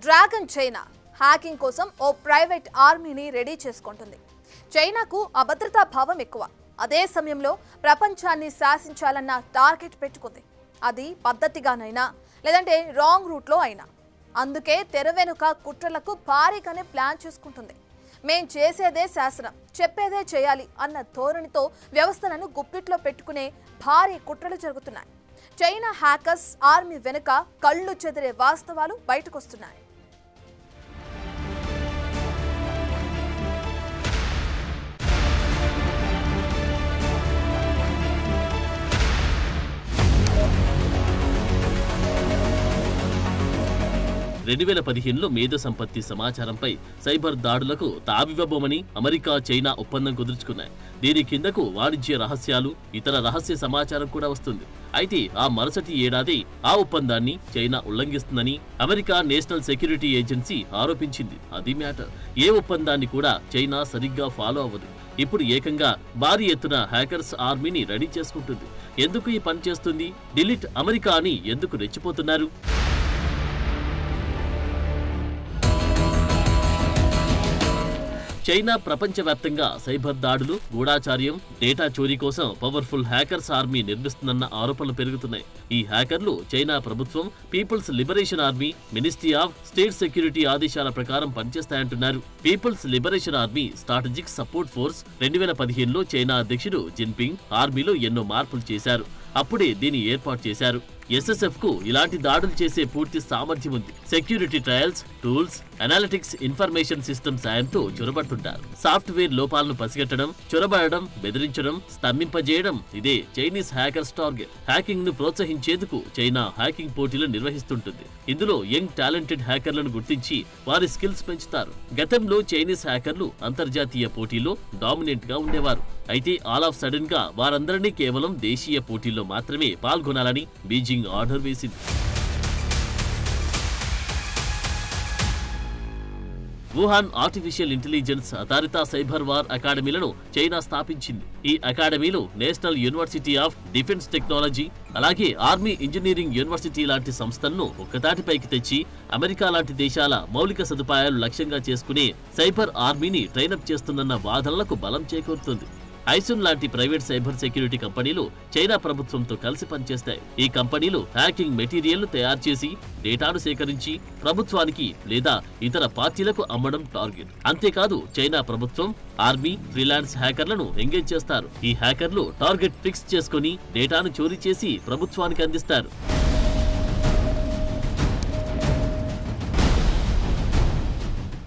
Dragon China hacking కోసం ఓ private ఆర్మీని ready చేసుకుంటుంది. చైనాకు అభద్రతా భావం ఎక్కువ. అదే సమయంలో ప్రపంచాన్ని శాసించాలన్న టార్గెట్ పెట్టుకుంది. అది పద్ధతిగానైనా లేదంటే రాంగ్ రూట్లో అయినా. అందుకే తెర వెనుక కుట్రలకు భారీగానే ప్లాన్ చేసుకుంటుంది. మేం చేసేదే శాసనం, చెప్పేదే చేయాలి అన్న ధోరణితో వ్యవస్థలను గుప్పిట్లో పెట్టుకునే భారీ కుట్రలు జరుగుతున్నాయి. చైనా హ్యాకర్స్ ఆర్మీ వెనుక కళ్ళు చెదిరే వాస్తవాలు బయటకొస్తున్నాయి. మేధో సంపత్తి సమాచారంపై సైబర్ దాడులకు తావివ్వబోమని అమెరికా, చైనా ఒప్పందం కుదుర్చుకున్నాయి. దీని కిందకు వాణిజ్య రహస్యాలు, ఇతర రహస్య సమాచారం కూడా వస్తుంది. అయితే ఆ మరుసటి ఏడాది ఆ ఒప్పందాన్ని చైనా ఉల్లంఘిస్తుందని అమెరికా నేషనల్ సెక్యూరిటీ ఏజెన్సీ ఆరోపించింది. అది మ్యాటర్. ఏ ఒప్పందాన్ని కూడా చైనా సరిగ్గా ఫాలో అవ్వదు. ఇప్పుడు ఏకంగా భారీ ఎత్తున హ్యాకర్స్ ఆర్మీని రెడీ చేసుకుంటుంది. ఎందుకు ఈ పని చేస్తుంది? డిలీట్ అమెరికా అని ఎందుకు రెచ్చిపోతున్నారు? చైనా ప్రపంచవ్యాప్తంగా సైబర్ దాడులు, గూఢాచార్యం, డేటా చోరీ కోసం పవర్ఫుల్ హ్యాకర్స్ ఆర్మీ నిర్మిస్తుందన్న ఆరోపణలు పెరుగుతున్నాయి. ఈ హ్యాకర్లు చైనా ప్రభుత్వం, People's Liberation Army, ministry of state security ఆదేశాల ప్రకారం పనిచేస్తాయంటున్నారు. People's Liberation Army strategic support force 2015లో చైనా అధ్యక్షుడు జిన్పింగ్ ఆర్మీలో ఎన్నో మార్పులు చేశారు. అప్పుడే దీన్ని ఏర్పాటు చేశారు. ఎస్ఎస్ఎఫ్ కు ఇలాంటి దాడులు చేసే పూర్తి సామర్థ్యం ఉంది. Security trials, tools, analytics, information system సాయంతో చొరబడుతుంటారు. సాఫ్ట్వేర్ లోపాలను పసిగట్టడం, చొరబడడం, బెదిరించడం, స్తంభింపజేయడం ఇదే చైనీస్ హ్యాకర్స్ టార్గెట్. హ్యాకింగ్ ను ప్రోత్సహించేందుకు చైనా హ్యాకింగ్ పోటీలు నిర్వహిస్తుంటుంది. ఇందులో యంగ్ టాలెంటెడ్ హ్యాకర్లను గుర్తించి వారి స్కిల్స్ పెంచుతారు. గతంలో చైనీస్ హ్యాకర్లు అంతర్జాతీయ పోటీల్లో డామినెంట్ గా ఉండేవారు. అయితే ఆల్ ఆఫ్ సడన్ గా వారందరినీ కేవలం దేశీయ పోటీల్లో మాత్రమే పాల్గొనాలని బీజింగ్ ఆర్డర్ వేసింది. వుహాన్ ఆర్టిఫిషియల్ ఇంటెలిజెన్స్ ఆధారిత సైబర్ వార్ అకాడమీలను చైనా స్థాపించింది. ఈ అకాడమీలు national university of defence technology, అలాగే ఆర్మీ ఇంజనీరింగ్ యూనివర్సిటీ లాంటి సంస్థలను ఒక్కతాటిపైకి తెచ్చి అమెరికా లాంటి దేశాల మౌలిక సదుపాయాలు లక్ష్యంగా చేసుకునే సైబర్ ఆర్మీని ట్రైనప్ చేస్తుందన్న వాదనలకు బలం చేకూరుతుంది. ఐసున్ లాంటి ప్రైవేట్ సైబర్ సెక్యూరిటీ కంపెనీలు చైనా ప్రభుత్వంతో కలిసి పనిచేస్తాయి. ఈ కంపెనీలు హ్యాకింగ్ మెటీరియల్ను తయారు చేసి డేటాను సేకరించి ప్రభుత్వానికి లేదా ఇతర పార్టీలకు అమ్మడం టార్గెట్. అంతేకాదు చైనా ప్రభుత్వం, ఆర్మీ, ఫ్రీలాన్స్ హ్యాకర్లను ఎంగేజ్ చేస్తారు. ఈ హ్యాకర్లు టార్గెట్ ఫిక్స్ చేసుకుని డేటాను చోరీ చేసి ప్రభుత్వానికి అందిస్తారు.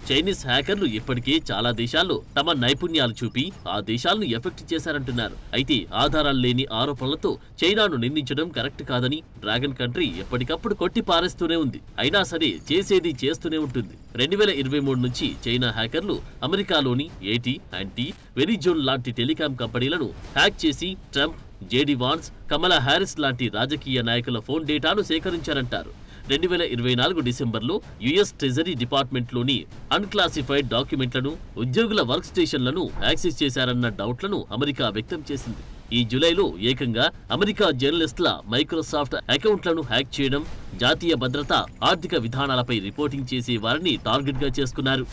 చైనీస్ హ్యాకర్లు ఇప్పటికే చాలా దేశాల్లో తమ నైపుణ్యాలు చూపి ఆ దేశాలను ఎఫెక్ట్ చేశారంటున్నారు. అయితే ఆధారాలు లేని ఆరోపణలతో చైనాను నిందించడం కరెక్ట్ కాదని డ్రాగన్ కంట్రీ ఎప్పటికప్పుడు కొట్టి పారేస్తూనే ఉంది. అయినా సరే చేసేది చేస్తూనే ఉంటుంది. 2023 నుంచి చైనా హ్యాకర్లు అమెరికాలోని ఏటీ, యాంటీ, వెరిజోన్ లాంటి టెలికాం కంపెనీలను హ్యాక్ చేసి ట్రంప్, జేడీ వాన్స్, కమలా హ్యారిస్ లాంటి రాజకీయ నాయకుల ఫోన్ డేటాను సేకరించారంటారు. 2024 డిసెంబర్లో యుఎస్ ట్రెజరీ డిపార్ట్మెంట్లోని అన్క్లాసిఫైడ్ డాక్యుమెంట్లను, ఉద్యోగుల వర్క్ స్టేషన్లను యాక్సెస్ చేశారన్న డౌట్లను అమెరికా వ్యక్తం చేసింది. ఈ జూలైలో ఏకంగా అమెరికా జర్నలిస్టుల మైక్రోసాఫ్ట్ అకౌంట్లను హ్యాక్ చేయడం, జాతీయ భద్రత, ఆర్థిక విధానాలపై రిపోర్టింగ్ చేసే వారిని టార్గెట్గా చేసుకున్నారు.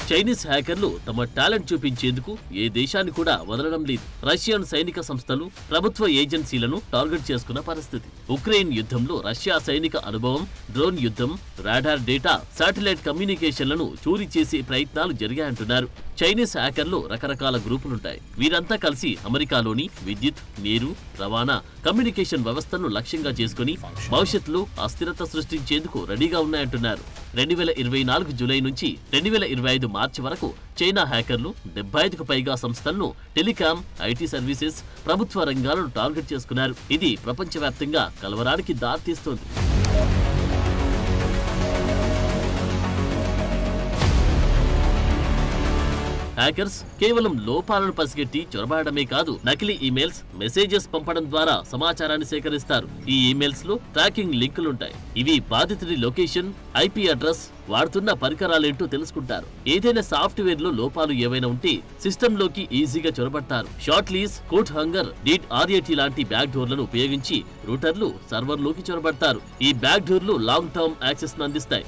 చైనీస్ హ్యాకర్లు తమ టాలెంట్ చూపించేందుకు ఏ దేశాన్ని కూడా వదలడం లేదు. రష్యన్ సైనిక సంస్థలు, ప్రభుత్వ ఏజెన్సీలను టార్గెట్ చేసుకున్న పరిస్థితి. ఉక్రెయిన్ యుద్ధంలో రష్యా సైనిక అనుభవం, డ్రోన్ యుద్ధం, రాడార్ డేటా, శాటిలైట్ కమ్యూనికేషన్లను చోరీ చేసే ప్రయత్నాలు జరిగాయంటున్నారు. చైనీస్ హ్యాకర్లు రకరకాల గ్రూపులుంటాయి. వీరంతా కలిసి అమెరికాలోని విద్యుత్, నీరు, రవాణా, కమ్యూనికేషన్ వ్యవస్థను లక్ష్యంగా చేసుకుని భవిష్యత్తులో అస్థిరత సృష్టించేందుకు రెడీగా ఉన్నాయంటున్నారు. 2024 జూలై నుంచి 2025 మార్చి వరకు చైనా హ్యాకర్లు 75కు పైగా సంస్థలను, టెలికాం, ఐటీ సర్వీసెస్, ప్రభుత్వ రంగాలను టార్గెట్ చేసుకున్నారు. ఇది ప్రపంచవ్యాప్తంగా కలవరానికి దారితీస్తోంది. హ్యాకర్స్ కేవలం లోపాలను పసిగట్టి చొరబాడమే కాదు, నకిలీ ఈమెయిల్స్, మెసేజెస్ పంపడం ద్వారా సమాచారాన్ని సేకరిస్తారు. ఈ ఈమెయిల్స్ లో ట్రాకింగ్ లింకులుంటాయి. ఇవి బాధితుడి లొకేషన్, IP అడ్రస్, వాడుతున్న పరికరాలేంటో తెలుసుకుంటారు. ఏదైనా సాఫ్ట్వేర్ లో లోపాలు ఏవైనా ఉంటే సిస్టమ్ లోకి ఈజీగా చొరబడతారు. Short leash, code hunger, DRAT లాంటి బ్యాక్ డోర్లను ఉపయోగించి రూటర్లు సర్వర్లోకి చొరబడతారు. ఈ బ్యాక్ డోర్లు లాంగ్ టర్మ్ యాక్సెస్ ను అందిస్తాయి.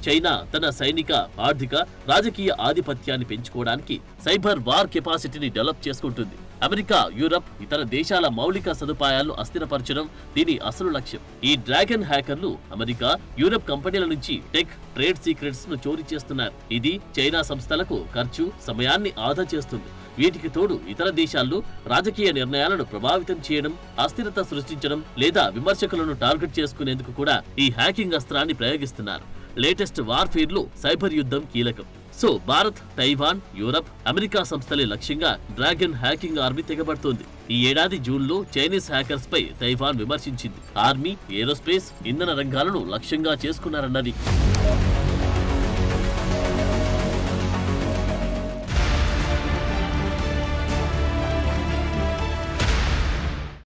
చైనా తన సైనిక, ఆర్థిక, రాజకీయ ఆధిపత్యాన్ని పెంచుకోవడానికి సైబర్ వార్ కెపాసిటీని డెవలప్ చేసుకుంటుంది. అమెరికా, యూరప్, ఇతర దేశాల మౌలిక సదుపాయాలను అస్థిరపరచడం దీని అసలు లక్ష్యం. ఈ డ్రాగన్ హ్యాకర్లు అమెరికా, యూరప్ కంపెనీల నుంచి టెక్, ట్రేడ్ సీక్రెట్స్ ను చోరీ చేస్తున్నారు. ఇది చైనా సంస్థలకు ఖర్చు, సమయాన్ని ఆదా చేస్తుంది. వీటికి తోడు ఇతర దేశాల్లో రాజకీయ నిర్ణయాలను ప్రభావితం చేయడం, అస్థిరత సృష్టించడం లేదా విమర్శకులను టార్గెట్ చేసుకునేందుకు కూడా ఈ హ్యాకింగ్ అస్త్రాన్ని ప్రయోగిస్తున్నారు. లేటెస్ట్ వార్ఫేర్ లో సైబర్ యుద్ధం కీలకం. So Bharat, Taiwan, Europe, America సంస్థలే లక్ష్యంగా డ్రాగన్ హ్యాకింగ్ ఆర్మీ తెగబడుతోంది. ఈ ఏడాది జూన్లో చైనీస్ హ్యాకర్స్ పై తైవాన్ విమర్శించింది. ఆర్మీ, ఏరోస్పేస్, ఇంధన రంగాలను లక్ష్యంగా చేసుకున్నారన్నది.